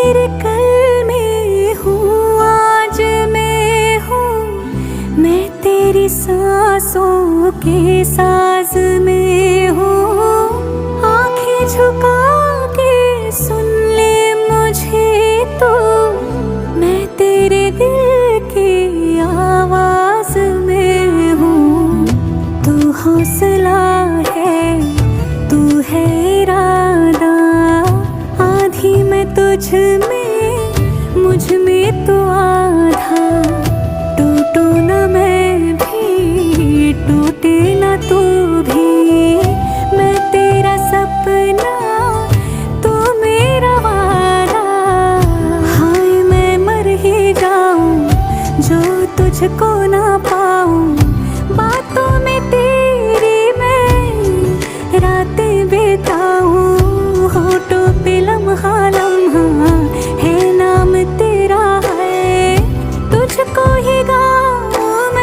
तेरे कल में हूँ, आज मैं हूँ, मैं तेरी सांसों के साज में हूँ। आंखें झुका के सुन ले मुझे तो, मैं तेरे दिल की आवाज में हूँ। तू हौसला है, तू है इरादा, आधी मैं तुझ में, मुझ में तो आधा। टूटू न मैं भी, टूटे न तू भी, मैं तेरा सपना, तू मेरा वादा। हाय मैं मर ही जाऊं जो तुझको